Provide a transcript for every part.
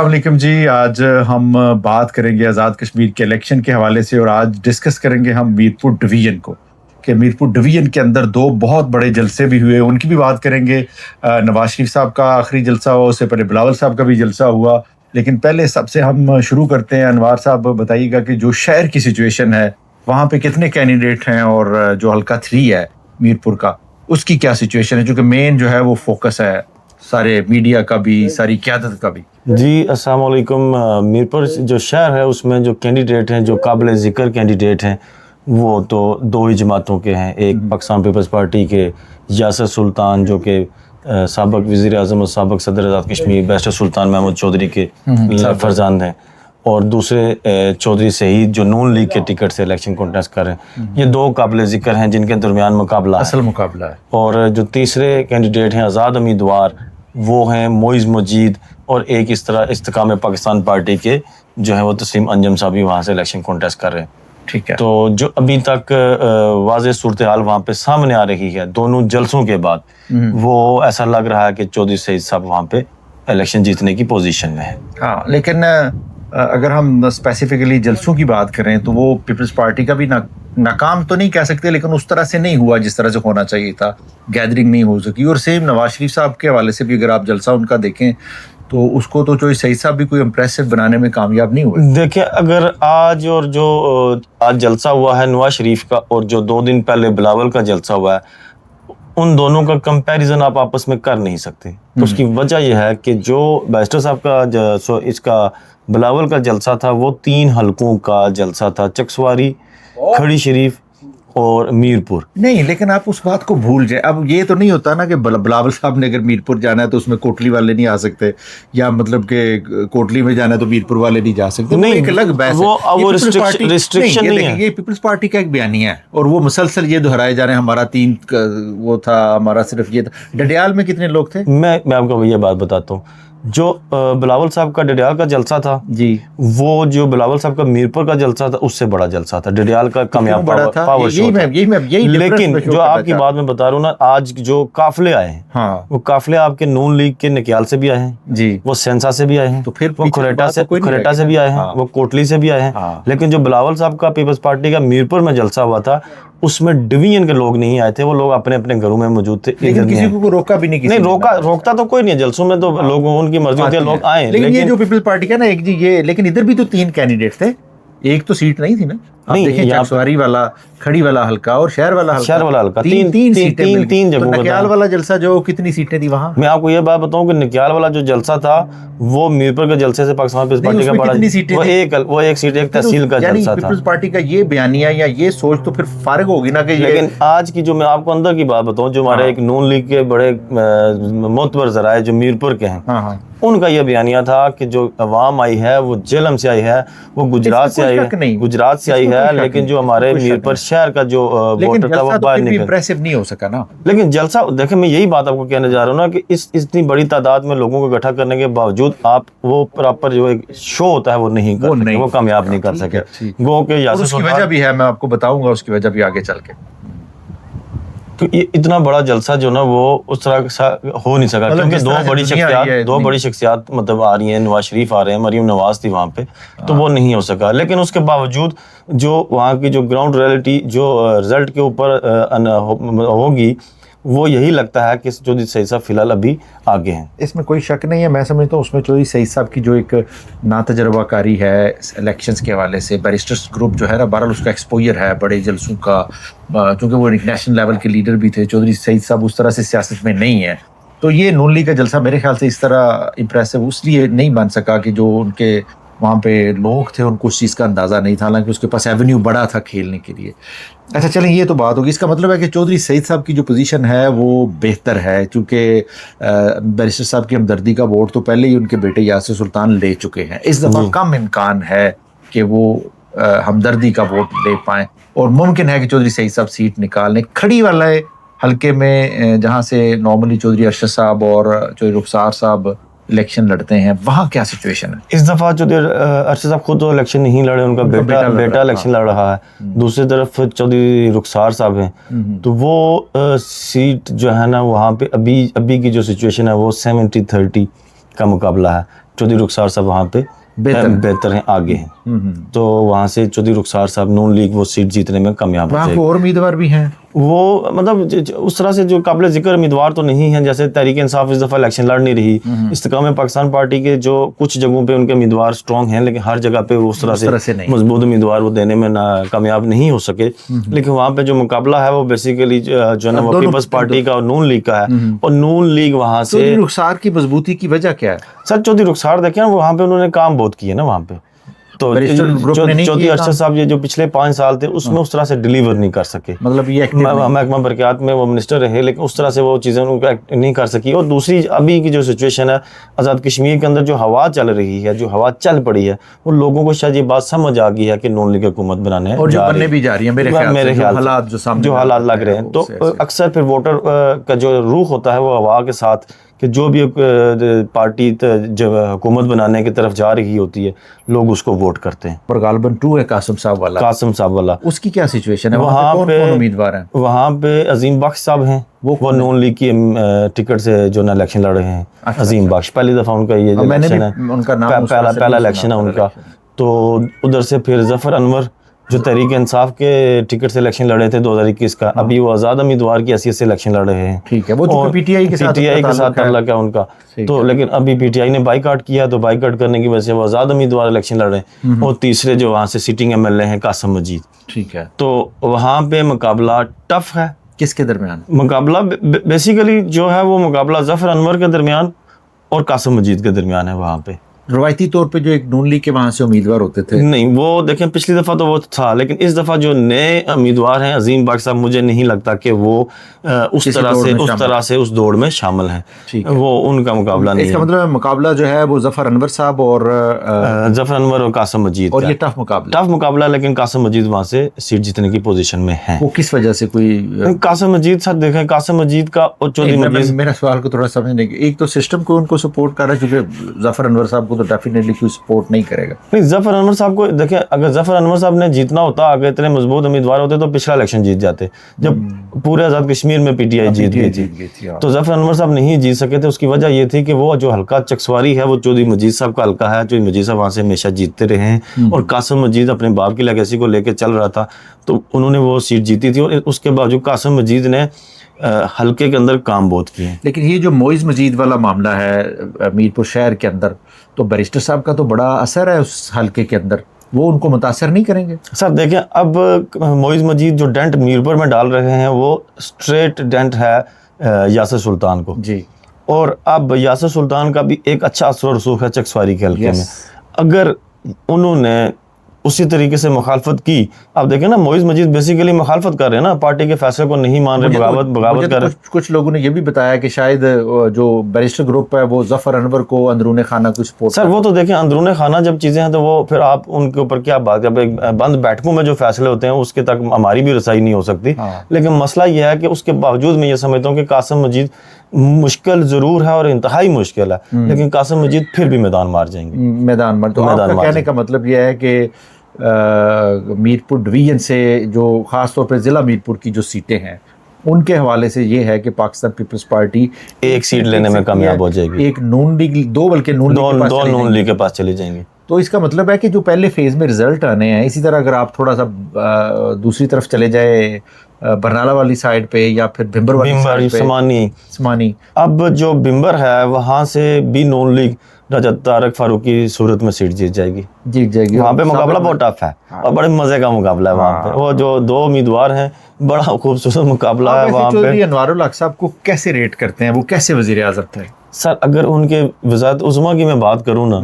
السلام علیکم جی. آج ہم بات کریں گے آزاد کشمیر کے الیکشن کے حوالے سے, اور آج ڈسکس کریں گے ہم میرپور ڈویژن کو کہ میرپور ڈویژن کے اندر دو بہت بڑے جلسے بھی ہوئے, ان کی بھی بات کریں گے. نواز شریف صاحب کا آخری جلسہ ہوا, اس سے پہلے بلاول صاحب کا بھی جلسہ ہوا. لیکن پہلے سب سے ہم شروع کرتے ہیں. انوار صاحب بتائیے گا کہ جو شہر کی سچویشن ہے وہاں پہ کتنے کینڈیڈیٹ ہیں, اور جو حلقہ 3 ہے میرپور کا اس کی کیا سچویشن ہے, چونکہ مین جو ہے وہ فوکس ہے سارے میڈیا کا بھی, ساری قیادت کا بھی. جی السلام علیکم. میرپور جو شہر ہے اس میں جو کینڈیڈیٹ ہیں, جو قابل ذکر کینڈیڈیٹ ہیں, وہ تو دو ہی جماعتوں کے ہیں. ایک پاکستان پیپلز پارٹی کے یاسر سلطان جو کہ سابق وزیر اعظم اور سابق صدر آزاد کشمیر بیرسٹر سلطان محمود چودھری کے فرزند ہیں, اور دوسرے چودھری سعید جو نون لیگ کے ٹکٹ سے الیکشن کانٹیسٹ کر رہے ہیں. یہ دو قابل ذکر ہیں جن کے درمیان مقابلہ ہے, اصل مقابلہ ہے. اور جو تیسرے کینڈیڈیٹ ہیں آزاد امیدوار, وہ ہیں معیز مجید, اور ایک اس طرح استحکام پاکستان پارٹی کے جو ہیں وہ تسلیم انجم صاحب بھی وہاں سے الیکشن کانٹیسٹ کر رہے ہیں. ٹھیک ہے. تو جو ابھی تک واضح صورتحال وہاں پہ سامنے آ رہی ہے دونوں جلسوں کے بعد, وہ ایسا لگ رہا ہے کہ چودھری سعید صاحب وہاں پہ الیکشن جیتنے کی پوزیشن میں ہے. ہاں, لیکن اگر ہم اسپیسیفکلی جلسوں کی بات کریں تو وہ پیپلز پارٹی کا بھی ناکام تو نہیں کہہ سکتے, لیکن اس طرح سے نہیں ہوا جس طرح سے ہونا چاہیے تھا. گیدرنگ نہیں ہو سکی. اور سیم نواز شریف صاحب کے حوالے سے بھی اگر آپ جلسہ ان کا دیکھیں تو اس کو تو چودھری سعید صاحب بھی کوئی امپریسو بنانے میں کامیاب نہیں ہوئے. دیکھیں, اگر آج اور جو آج جلسہ ہوا ہے نواز شریف کا, اور جو 2 دن پہلے بلاول کا جلسہ ہوا ہے, ان دونوں کا کمپیریزن آپ آپس میں کر نہیں سکتے. تو اس کی وجہ یہ ہے کہ جو بیرسٹر صاحب کا اس کا بلاول کا جلسہ تھا وہ 3 حلقوں کا جلسہ تھا, چکسواری, کھڑی شریف اور میرپور. نہیں, لیکن آپ اس بات کو بھول جائیں. اب یہ تو نہیں ہوتا نا کہ بلاول صاحب نے اگر میرپور جانا ہے تو اس میں کوٹلی والے نہیں آ سکتے, یا مطلب کہ کوٹلی میں جانا ہے تو میرپور والے نہیں جا سکتے. نہیں, ایک الگ بحث وہ ریسٹرکشن نہیں ہے. یہ پیپلز پارٹی کا ایک بیانیہ ہے, اور وہ مسلسل یہ دہرائے جا رہے ہیں ہمارا 3 وہ تھا, ہمارا صرف یہ تھا. ڈڈیال میں کتنے لوگ تھے؟ میں آپ کو یہ بات بتاتا ہوں. جو بلاول صاحب کا ڈڈیال کا جلسہ تھا جی, وہ جو بلاول صاحب کا میرپور کا جلسہ تھا اس سے بڑا جلسہ تھا. ڈڈیال کا کامیاب پاور شو تھا. لیکن جو آپ کی بات میں بتا رہا ہوں نا, آج جو قافلے آئے ہیں, وہ قافلے آپ کے نون لیگ کے نکیال سے بھی آئے ہیں جی, وہ سینسا سے بھی آئے ہیں, وہ کھریٹا سے بھی آئے ہیں, وہ کوٹلی سے بھی آئے ہیں. لیکن جو بلاول صاحب کا پیپلز پارٹی کا میرپور میں جلسہ ہوا تھا اس میں ڈویژن کے لوگ نہیں آئے تھے, وہ لوگ اپنے اپنے گھروں میں موجود تھے. لیکن کسی کو روکا بھی نہیں, روکتا تو کوئی نہیں ہے جلسوں میں, تو لوگوں ان کی مرضی ہوتی ہے, لوگ آئیں. لیکن یہ جو پیپلز پارٹی کا نا ایک جی یہ, لیکن ادھر بھی تو 3 کینڈیڈیٹ تھے, ایک تو سیٹ نہیں تھی نا. دیکھیں چکسواری والا, کھڑی والا حلقہ اور شہر والا حلقہ, 3 سیٹیں. تو نکیال والا جلسہ جو کتنی سیٹیں تھی وہاں؟ میں آپ کو یہ بات بتاؤں کہ نکیال والا جو جلسہ تھا وہ میرپور کے جلسے سے پاکستان پیپلز پارٹی کا بڑا, وہ ایک سیٹ ایک تحصیل کا جلسہ تھا. پیپلز پارٹی کا یہ بیانیہ یا یہ سوچ تو پھر فارغ ہوگی نا کہ. لیکن آج کی جو میں آپ کو اندر کی بات بتاؤں, جو ہمارے ایک نون لیگ کے بڑے معتبر ذرائع جو میرپور کے ہیں, ان کا یہ بیانیہ تھا کہ جو عوام آئی ہے وہ جہلم سے آئی ہے, وہ گجرات سے آئی ہے, لیکن جو ہمارے میرپور شہر کا جو ووٹر تھا وہ باہر نکل. امپریسو نہیں ہو سکا نا. لیکن جلسہ دیکھیں, میں یہی بات آپ کو کہنے جا رہا ہوں نا کہ اتنی بڑی تعداد میں لوگوں کو اکٹھا کرنے کے باوجود آپ وہ پراپر جو ایک شو ہوتا ہے وہ نہیں کر سکے, وہ کامیاب نہیں کر سکے. گو کہ یاسر اس کی وجہ بھی ہے, میں آپ کو بتاؤں گا اس کی وجہ بھی آگے چل کے. تو یہ اتنا بڑا جلسہ جو نا وہ اس طرح ہو نہیں سکا, کیونکہ دو بڑی شخصیات مطلب آ رہی ہیں. نواز شریف آ رہے ہیں, مریم نواز تھی وہاں پہ, تو وہ نہیں ہو سکا. لیکن اس کے باوجود جو وہاں کی جو گراؤنڈ ریئلٹی جو رزلٹ کے اوپر ہوگی, وہ یہی لگتا ہے کہ چودھری سعید صاحب فی الحال ابھی آگے ہیں. اس میں کوئی شک نہیں ہے. میں سمجھتا ہوں اس میں چودھری سعید صاحب کی جو ایک ناتجربہ کاری ہے الیکشنز کے حوالے سے, بیرسٹرز گروپ جو ہے نا, بہرحال اس کا ایکسپوجر ہے بڑے جلسوں کا, چونکہ وہ ایک نیشنل لیول کے لیڈر بھی تھے. چودھری سعید صاحب اس طرح سے سیاست میں نہیں ہے, تو یہ نون لیگ کا جلسہ میرے خیال سے اس طرح امپریسو اس لیے نہیں بن سکا کہ جو ان کے وہاں پہ لوگ تھے ان کو اس چیز کا اندازہ نہیں تھا, حالانکہ اس کے پاس ایونیو بڑا تھا کھیلنے کے لیے. اچھا چلیں, یہ تو بات ہوگی. اس کا مطلب ہے کہ چودھری سعید صاحب کی جو پوزیشن ہے وہ بہتر ہے, چونکہ بیرسٹر صاحب کی ہمدردی کا ووٹ تو پہلے ہی ان کے بیٹے یاسر سلطان لے چکے ہیں. اس دفعہ کم امکان ہے کہ وہ ہمدردی کا ووٹ لے پائیں, اور ممکن ہے کہ چودھری سعید صاحب سیٹ نکال لیں. کھڑی والے حلقے میں جہاں سے نارملی چودھری ارشد صاحب اور چودھری رخسار صاحب الیکشن لڑتے ہیں, وہاں کیا سچویشن ہے اس دفعہ؟ چودھری ارشد صاحب خود تو الیکشن نہیں لڑے, ان کا بیٹا الیکشن لڑ رہا ہے. دوسری طرف چودھری رخسار صاحب ہیں, تو وہ سیٹ جو ہے نا وہاں پہ ابھی کی جو سچویشن ہے وہ 70-30 کا مقابلہ ہے. चौधरी रुखसार साहब वहाँ पे बेहतर हैं, आगे हैं। तो वहाँ से चौधरी रुखसार साहब नून लीग वो सीट जीतने में कामयाब वहाँ को और उम्मीदवार भी हैं? वो मतलब उस तरह से जो काबिल जिक्र उम्मीदवार तो नहीं हैं, जैसे तहरीक इंसाफ इस दफ़ा इलेक्शन लड़ नहीं रही। इस्तेकाम पाकिस्तान पार्टी के जो कुछ जगहों पे उनके उम्मीदवार स्ट्रॉन्ग हैं, लेकिन हर जगह पे उस तरह से मजबूत उम्मीदवार वो देने में कामयाब नहीं हो सके। लेकिन वहाँ पे जो मुकाबला है वो बेसिकली जो है वो पीपल्स पार्टी का और नून लीग का है। और नून लीग वहाँ से रुखसार की मजबूती की वजह क्या है? सर चौधरी रुखसार देखें वहाँ पे उन्होंने काम बहुत किए ना वहाँ पे। तो चौधरी अरशद साहब ये जो पिछले 5 साल थे उसमें उस तरह से डिलीवर नहीं कर सके। मतलब ये महकमा बरक़ियात में वो मिनिस्टर रहे, लेकिन उस तरह से वो चीज़ें उनको नहीं कर सकी। और दूसरी अभी की जो सिचुएशन है आज़ाद कश्मीर के अंदर जो हवा चल रही है, जो हवा चल पड़ी है, वो लोगों को शायद ये बात समझ आ गई है कि नून लीग हुकूमत बनाने और जो बनने भी जा रही है मेरे ख्याल जो हालात लग रहे हैं। तो अक्सर फिर वोटर का जो रूख होता है वो हवा के साथ कि जो भी पार्टी जब हुकूमत बनाने की तरफ जा रही होती है लोग उसको वोट करते हैं। और गालबन 2 है कासिम साहब वाला, उसकी क्या सिचुएशन है? वहाँ पे कौन उम्मीदवार हैं? वहाँ पे अजीम बख्श साहब हैं, वो नून लीग की टिकट से जो ना इलेक्शन लड़ रहे हैं। अजीम बख्श पहली दफ़ा उनका ये इलेक्शन है, उनका नाम पहला इलेक्शन है उनका। तो उधर से फिर जफर अनवर जो तहरीक इंसाफ के टिकट से इलेक्शन लड़े थे 2021 का, अभी वो आज़ाद उम्मीदवार की हैसियत से इलेक्शन लड़ रहे हैं। ठीक है, वो जो पीटीआई के साथ ताल्लुक है उनका। तो लेकिन अभी पीटीआई ने बाइकआउट किया, तो बाइकआउट करने की वजह से वो आज़ाद उम्मीदवार इलेक्शन लड़ रहे हैं। और तीसरे जो वहाँ से सिटिंग एमएलए हैं कासिम मजीद। ठीक है, तो वहाँ पे मुकाबला टफ है। किसके दरमियान मुकाबला? बेसिकली जो है वो मुकाबला जफर अनवर के दरमियान और कासिम मजीद के दरमियान है। वहाँ पे रवायती तौर पे जो एक नून लीग के वहाँ से उम्मीदवार होते थे, नहीं वो देखें पिछली दफ़ा तो वो था, लेकिन इस दफ़ा जो नए उम्मीदवार हैं अजीम बख्श साहब, मुझे नहीं लगता कि वो उस तरह से उस दौड़ में शामिल हैं। वो उनका मुकाबला नहीं है। इसका मतलब मुकाबला जो है वो जफर अनवर साहब और कासिम मजीद, और ये टफ मुकाबला लेकिन कासिम मजीद वहाँ से सीट जीतने की पोजीशन में है। वो किस वजह से? कोई कासिम मजीद सर देखें, कासिम मजीद का और चौधरी मजीद, मेरा सवाल को थोड़ा समझने की, एक तो सिस्टम को उनको सपोर्ट कर रहा है, क्योंकि जफर अनवर साहब को तो डेफिनेटली कोई सपोर्ट नहीं करेगा। नहीं, जफर अनवर साहब को देखें, अगर जफर अनवर साहब ने जीतना होता, अगर इतने मजबूत उम्मीदवार होते तो पिछला इलेक्शन जीत जाते, जब पूरे आज़ाद कश्मीर में पीटीआई जीत गई थी। तो जफर अनवर साहब नहीं जीत सके थे। उसकी वजह ये थी कि वो जो हल्का चकसवारी है वो चौधरी मजीद साहब का हल्का है। चौधरी मजीद साहब वहाँ से हमेशा जीतते रहे हैं और कासिम मजीद अपने बाप की लेगेसी को लेकर चल रहा था, तो उन्होंने वो सीट जीती थी। और उसके बावजूद कासिम मजीद ने हल्के के अंदर काम बहुत किए। लेकिन ये जो मोइज़ मजीद वाला मामला है मीरपुर शहर के अंदर, तो बैरिस्टर साहब का तो बड़ा असर है उस हल्के के अंदर, वो उनको मुतासर नहीं करेंगे? सर देखें, अब मोइज़ मजीद जो डेंट मीरपुर में डाल रहे हैं वो स्ट्रेट डेंट है यासर सुल्तान को जी। और अब यासर सुल्तान का भी एक अच्छा असर रसूख है चकसवारी के हल्के में। अगर उन्होंने उसी तरीके से मुखालफत की, आप देखें ना मोइज़ मजीद बेसिकली मुखालफत कर रहे हैं ना, पार्टी के फैसले को नहीं मान रहे, बगावत कर रहे। कुछ लोगों ने ये भी बताया कि शायद जो बैरिस्टर ग्रुप है वो जफर अनवर को अंदरूने खाना कुछ सपोर्ट। सर वो तो देखें, अंदरूने खाना जब चीज़ें हैं तो वो फिर आप उनके ऊपर क्या बात, जब एक बंद बैठकों में जो फैसले होते हैं उसके तक हमारी भी रसाई नहीं हो सकती। लेकिन मसला यह है कि उसके बावजूद मैं ये समझता हूँ कि कासिम मजीद मुश्किल ज़रूर है और इंतहाई मुश्किल है, लेकिन कासिम मजीद फिर भी मैदान मार जाएंगे। मैदान मार, तो आपका कहने का मतलब यह है कि मीरपुर डिवीजन से जो ख़ास तौर पर ज़िला मीरपुर की जो सीटें हैं उनके हवाले से ये है कि पाकिस्तान पीपल्स पार्टी एक सीट लेने में कामयाब हो जाएगी। एक नून लीग, दो नून लीग के पास चली जाएंगी। तो इसका मतलब है कि जो पहले फेज़ में रिजल्ट आने हैं, इसी तरह अगर आप थोड़ा सा दूसरी तरफ चले जाए बरनाला वाली साइड पे या फिर भिम्बर वाली साइड पे, समानी, अब जो भिम्बर है वहाँ से भी नून लीग राजा तारक फारूक की सूरत में सीट जीत जाएगी। वहाँ पे मुकाबला बहुत टफ है और बड़े मजे का मुकाबला है वहाँ पे। वो जो 2 उम्मीदवार हैं, बड़ा खूबसूरत मुकाबला है वहाँ पे। अनवारुल हक साहब को कैसे रेट करते हैं? वो कैसे वजीर आज़म थे? सर अगर उनके वज़ारत उज़्मा की मैं बात करूँ ना,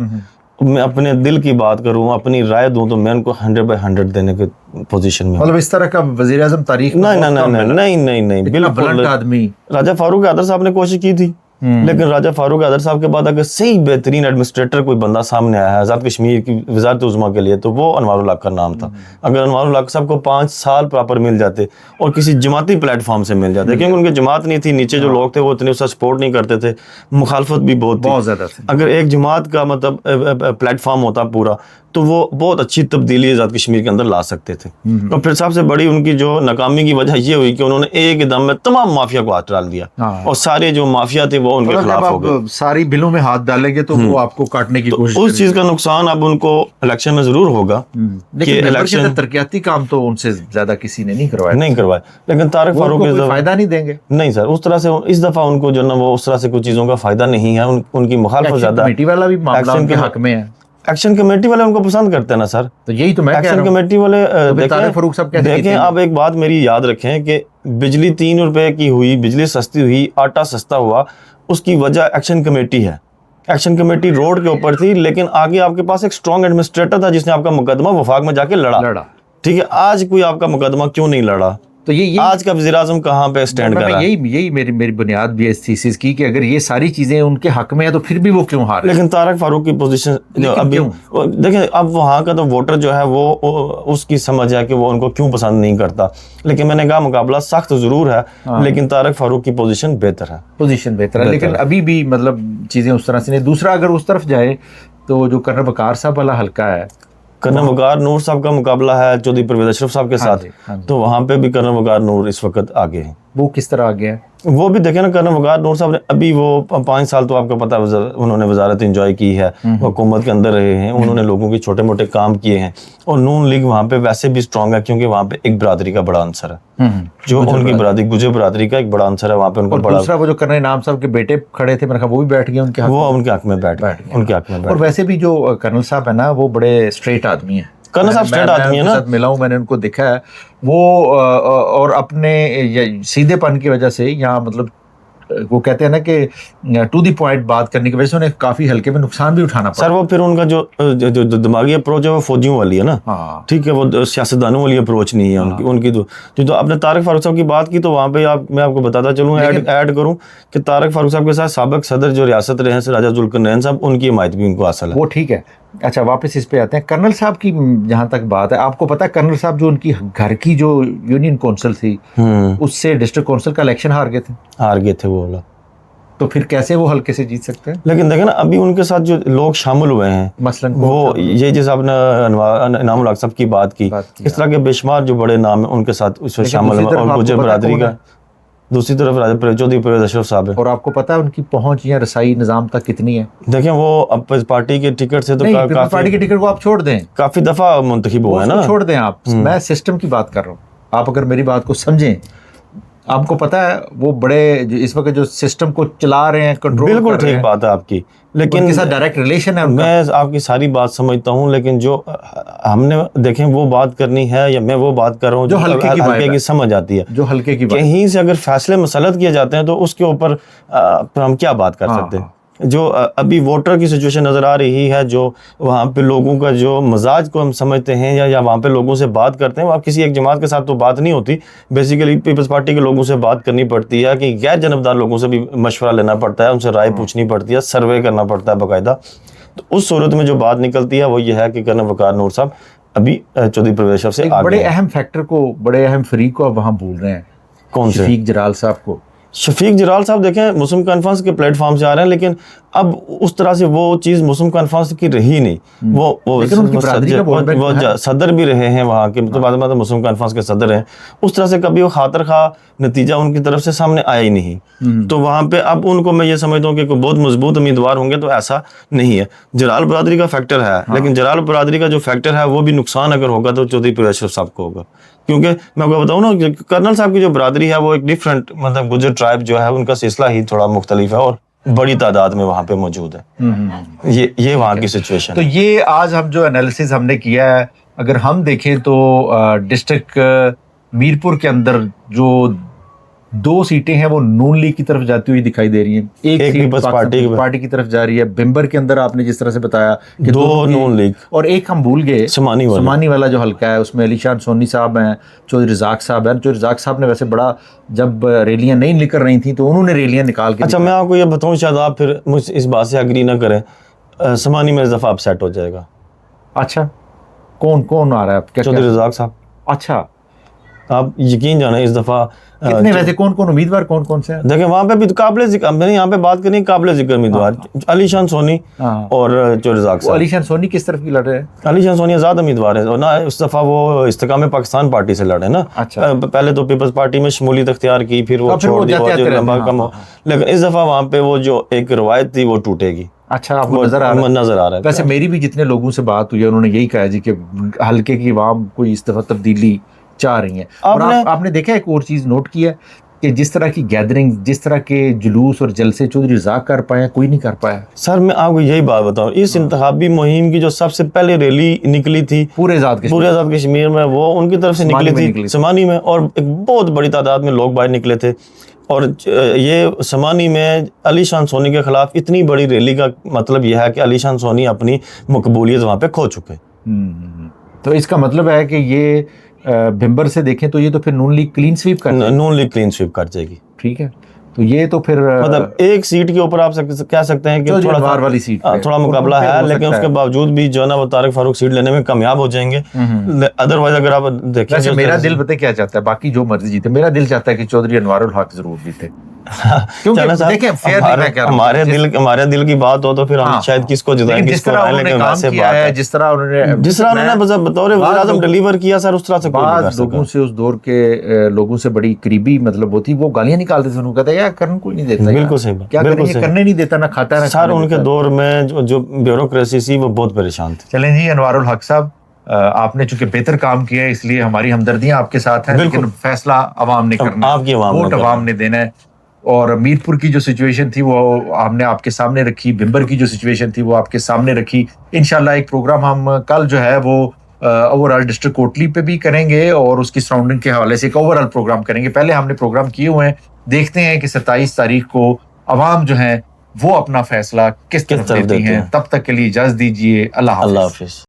मैं अपने दिल की बात करूँ, अपनी राय दूँ, तो मैं उनको 100/100 देने के पोजीशन में। मतलब इस तरह का वज़ीर आज़म तारीख नहीं, बिल्कुल आदमी राजा फारूक आदर साहब ने कोशिश की थी, लेकिन राजा फारूक आदर साहब के बाद अगर सही बेहतरीन एडमिनिस्ट्रेटर कोई बंदा सामने आया है आज़ाद कश्मीर की वज़ारत उज़्मा के लिए, तो वो अनवारुल हक का नाम था। अगर अनवारुल हक साहब को 5 साल प्रॉपर मिल जाते और किसी जमाती प्लेटफॉर्म से मिल जाते, क्योंकि उनकी जमात नहीं थी, नीचे जो लोग थे वो इतने उसका सपोर्ट नहीं करते थे, मुखालफत भी बहुत ज़्यादा थी। अगर एक जमात का मतलब प्लेटफॉर्म होता पूरा, तो वो बहुत अच्छी तब्दीली आज़ाद कश्मीर के अंदर ला सकते थे। और फिर सबसे बड़ी उनकी जो नाकामी की वजह ये हुई कि उन्होंने एक दम में तमाम माफिया को हाथ डाल दिया और सारे जो माफिया थे वो उनके मतलब खिलाफ जब हो गए। आप सारी बिलों में हाथ डालेंगे तो वो आपको काटने की कोशिश उस चीज का नुकसान अब उनको इलेक्शन में जरूर होगा कि लेकिन इलेक्शन तरक्याती काम तो उनसे ज्यादा किसी ने नहीं करवाया, नहीं करवाए। लेकिन तारिक वो फारूक उनको इस कोई दफा फायदा नहीं देंगे। नहीं सर, उस तरह से इस दफा उनको जो ना वो उस तरह से कुछ चीजों का फायदा नहीं है, उनकी मुखालफत ज्यादा। कमेटी वाला भी मामला एक्शन उनके हक में है, एक्शन कमेटी वाले उनको पसंद करते हैं ना सर। तो यही तो मैं कह एक्शन रहा हूं। कमेटी वाले तो फिर तारिक फारूक साहब कैसे देखें जीतेंगे? आप एक बात मेरी याद रखें कि बिजली 3 रुपए की हुई, बिजली सस्ती हुई, आटा सस्ता हुआ, उसकी वजह एक्शन कमेटी है। एक्शन कमेटी रोड के ऊपर थी, लेकिन आगे आपके पास एक स्ट्रॉन्ग एडमिनिस्ट्रेटर था जिसने आपका मुकदमा वफाक में जाके लड़ा। ठीक है, आज कोई आपका मुकदमा क्यों नहीं लड़ा? तो ये आज का वज़ीर आज़म कहाँ पे स्टैंड कर रहा है? यही मेरी बुनियाद भी है इस थीसिस की कि अगर ये सारी चीजें उनके हक में है तो फिर भी वो क्यों हारे। लेकिन तारिक फारूक की पोजीशन जो अभी देखें, अब वहाँ का तो वोटर जो है वो उसकी समझ है कि वो उनको क्यों पसंद नहीं करता। लेकिन मैंने कहा मुकाबला सख्त जरूर है, लेकिन तारिक फारूक की पोजीशन बेहतर है, लेकिन अभी भी मतलब चीजें उस तरह से नहीं। दूसरा अगर उस तरफ जाए तो जो कर्नल वकार साहब वाला हल्का है, कर्नल वकार नूर साहब का मुकाबला है चौधरी परवेज अशरफ साहब के साथ, तो वहाँ पे भी कर्नल वकार नूर इस वक्त आगे हैं। वो किस तरह आगे है? वो भी देखे ना, कर्नल वकार नूर साहब ने अभी वो 5 साल तो आपको पता है उन्होंने वजारत एंजॉय की है, वो हुकूमत के अंदर रहे हैं, उन्होंने लोगों के छोटे मोटे काम किए हैं। और नून लीग वहाँ पे वैसे भी स्ट्रांग है क्योंकि वहाँ पे एक बरादरी का बड़ा आंसर है, जो उनकी बरादरी गुजर बरादरी का एक बड़ा आंसर है वहाँ पे उनका बड़ा। दूसरा वो जो कर्नल इनाम साहब के बेटे खड़े थे, मैंने कहा वो भी बैठ गए उनके हक, वो उनके हक में बैठ गए, उनके हक में बैठ। और वैसे भी जो कर्नल साहब है ना वो बड़े स्ट्रेट आदमी है। कर्नल साहब स्ट्रेट आदमी है ना, मिला हूँ मैंने, उनको देखा है वो और अपने सीधेपन की वजह से, यहाँ मतलब वो कहते हैं ना कि टू दी पॉइंट बात करने की वजह से उन्हें काफी हल्के में नुकसान भी उठाना पड़ा। सर वो फिर उनका जो दिमागी अप्रोच है वो फौजियों वाली है ना, ठीक है, वो सियासतदानों वाली अप्रोच नहीं है उनकी। तो आपने तारिक फारूक साहब की बात की तो वहाँ पे मैं आपको बताता चलूँ, ऐड करूँ कि तारिक फारूक साहब के साथ साबिक सदर जो रियासत रहे हैं राजा जुल्करनैन साहब, उनकी हिमायत भी उनको हासिल है। वो ठीक है। अच्छा, वापस इस पे आते हैं। कर्नल साहब की जहाँ तक बात है, आपको पता है कर्नल साहब जो उनकी घर की जो यूनियन काउंसिल थी उससे डिस्ट्रिक्ट काउंसिल का इलेक्शन हार गए थे वो वाला, तो फिर कैसे वो हल्के से जीत सकते हैं? लेकिन देखें ना अभी उनके साथ जो लोग शामिल हुए हैं, मसलन वो ये जैसे आपने इनामुल हक साहब की बात की, इस तरह के बेशुमार जो बड़े नाम है उनके साथ उसमें शामिल हुए, और गुजर बरादरी का दूसरी तरफ राजा चौधरी परवेज अशरफ साहब है। और आपको पता है उनकी पहुंच या रसाई निजाम तक कितनी है? देखें वो अब पार्टी के टिकट से तो पार्टी के टिकट को आप छोड़ दें, काफी दफा मुंतखब हुए हैं ना, छोड़ दें आप, मैं सिस्टम की बात कर रहा हूँ। आप अगर मेरी बात को समझें, आपको पता है वो बड़े इस वक्त जो सिस्टम को चला रहे हैं, कंट्रोल बिल्कुल ठीक बात है आपकी, लेकिन उनके साथ डायरेक्ट रिलेशन है उनका। मैं आपकी सारी बात समझता हूँ, लेकिन जो हमने देखें वो बात करनी है या मैं वो बात कर रहा हूँ जो हल्के की समझ आती है, जो हल्के की बात। कहीं से अगर फैसले मसलत किए जाते हैं तो उसके ऊपर हम क्या बात कर सकते हैं? जो अभी वोटर की सिचुएशन नज़र आ रही है, जो वहाँ पे लोगों का जो मजाज को हम समझते हैं या वहाँ पे लोगों से बात करते हैं, वो आप किसी एक जमात के साथ तो बात नहीं होती, बेसिकली पीपल्स पार्टी के लोगों से बात करनी पड़ती है, कि गैर जनबदार लोगों से भी मशवरा लेना पड़ता है, उनसे राय पूछनी पड़ती है, सर्वे करना पड़ता है बाकायदा। तो उस सूरत में जो बात निकलती है वो ये है कि कर्नल वकार नूर साहब अभी चौधरी परवेज अशरफ से आगे, बड़े अहम फैक्टर को, बड़े अहम फ्रीक को आप वहाँ भूल रहे हैं। कौन से? शफीक जलाल साहब को। शफीक जलाल साहब देखें मुस्लिम कॉन्फ्रेंस के प्लेटफॉर्म से आ रहे हैं, लेकिन अब उस तरह से वो चीज़ मुस्लिम कॉन्फ्रेंस की रही नहीं। वो सदर भी रहे हैं वहाँ के, तो बाद मुस्लिम कॉन्फ्रेंस के सदर हैं, उस तरह से कभी वो खातर खा नतीजा उनकी तरफ से सामने आया ही नहीं। तो वहाँ पे अब उनको मैं ये समझता हूँ कि कोई बहुत मजबूत उम्मीदवार होंगे, तो ऐसा नहीं है। जलाल बरादरी का फैक्टर है, लेकिन जलाल बरादरी का जो फैक्टर है वो भी नुकसान अगर होगा तो चौधरी परवेज अशरफ साहब को होगा, क्योंकि मैं आपको बताऊँ ना, कर्नल साहब की जो बरादरी है वो एक डिफरेंट, मतलब गुजर ट्राइब जो है उनका सिलसिला ही थोड़ा मुख्तलिफ है और बड़ी तादाद में वहाँ पे मौजूद है। ये वहाँ की सिचुएशन। तो ये आज हम जो एनालिसिस हमने किया है, अगर हम देखें तो डिस्ट्रिक्ट मीरपुर के अंदर जो 2 सीटें हैं वो नून लीग की तरफ जाती हुई दिखाई दे रही हैं, एक सीट पार्टी की तरफ जा रही है। बिम्बर के अंदर आपने जिस तरह से बताया कि 2 नून लीग, और एक हम भूल गए समानी वाला जो हल्का है, उसमें अलीशान सोनी साहब हैं, चौधरी रज़ाक साहब हैं। चौधरी रज़ाक साहब ने वैसे बड़ा, जब रैलियां नहीं निकल रही थी तो उन्होंने रैलियां निकाल के। अच्छा, मैं आपको ये बताऊँ, शायद आप फिर मुझ इस बात से एग्री ना करें, समानी में इस दफ़ा अपसेट हो जाएगा। अच्छा, कौन आ रहा है? चौधरी रज़ाक साहब। अच्छा, آپ یقین جانے اس دفعہ کتنے ویسے کون کون امیدوار کون کون سے ہیں؟ دیکھیں وہاں پہ بھی قابل ذکر، میں نے یہاں پہ بات کرنی قابل ذکر امیدوار علی شان سونی اور جو رزاق صاحب. علی شان سونی کس طرف کی لڑ رہے ہیں؟ علی شان سونی آزاد امیدوار ہے اور نہ اس دفعہ وہ استحکام پاکستان پارٹی سے لڑے نا. اچھا. پہلے تو پیپلز پارٹی میں شمولیت اختیار کی، پھر وہ چھوڑ دی، لمبا کم ہو، لیکن اس دفعہ وہاں پہ وہ جو ایک روایت تھی وہ ٹوٹے گی. اچھا آپ کو نظر آ رہا ہے؟ ویسے ہے. میری بھی جتنے لوگوں سے بات ہوئی ہے انہوں نے یہی کہا جی کہ حلقے کی عوام کوئی اس دفعہ تبدیلی چاہ رہی ہیں. اور آپ نے دیکھا ایک اور چیز نوٹ کیا کہ جس طرح کی گیدرنگ، جس طرح کے جلوس اور جلسے چودھری رزاق کر پائے کوئی نہیں کر پایا. سر میں آپ کو یہی بات بتاؤں، اس انتخابی مہم کی جو سب سے پہلے ریلی نکلی تھی پورے آزاد کشمیر میں، وہ ان کی طرف سے نکلی تھی سمانی میں، اور ایک بہت بڑی تعداد میں لوگ باہر نکلے تھے. اور یہ سمانی میں علی شان سونی کے خلاف اتنی بڑی ریلی کا مطلب یہ ہے کہ علی شان سونی اپنی مقبولیت وہاں پہ کھو چکے. تو اس کا مطلب ہے کہ یہ بھمبر سے دیکھیں تو یہ تو پھر نون لیگ کلین سویپ کر جائے گی. ٹھیک ہے، تو یہ تو پھر مطلب ایک سیٹ کے اوپر آپ کہہ سکتے ہیں کہ تھوڑا مقابلہ ہے، لیکن اس کے باوجود بھی جو ہے نا وہ طارق فاروق سیٹ لینے میں کامیاب ہو جائیں گے. ادروائز اگر آپ دیکھیں، میرا دل پتہ کیا چاہتا ہے، باقی جو مرضی جیتے، میرا دل چاہتا ہے کہ چودھری انوار الحق ضرور جیتے. ہمارے دل کی بات ہو تو پھر ہم شاید کس کو جتائیں، جس طرح انہوں نے کام کیا ہے، جس طرح انہوں نے بطور وزیر اعظم ڈیلیور کیا سر، اس طرح سے بعض لوگوں سے، اس دور کے لوگوں سے بڑی قریبی مطلب ہوتی، وہ گالیاں نکالتے تھے، انہوں کہتا ہے یار کرن کوئی نہیں دیتا. بالکل صحیح بات، کیا کرنے نہیں دیتا، نہ کھاتا ہے سر. ان کے دور میں جو بیوروکریسی تھی وہ بہت پریشان تھی. چلیں جی انوار الحق صاحب، آپ نے چونکہ بہتر کام کیا ہے اس لیے ہماری ہمدردیاں آپ کے ساتھ ہیں، لیکن فیصلہ عوام نے کرنا ہے، ووٹ عوام نے دینا ہے. اور میرپور کی جو سچویشن تھی وہ ہم نے آپ کے سامنے رکھی، بھمبر کی جو سچویشن تھی وہ آپ کے سامنے رکھی. انشاءاللہ ایک پروگرام ہم کل جو ہے وہ اوور آل ڈسٹرکٹ کوٹلی پہ بھی کریں گے اور اس کی سراؤنڈنگ کے حوالے سے ایک اوور آل پروگرام کریں گے. پہلے ہم نے پروگرام کیے ہوئے ہیں، دیکھتے ہیں کہ 27 تاریخ کو عوام جو ہیں وہ اپنا فیصلہ کس طرف دیتی ہیں. تب تک کے لیے اجازت دیجیے. اللہ حافظ.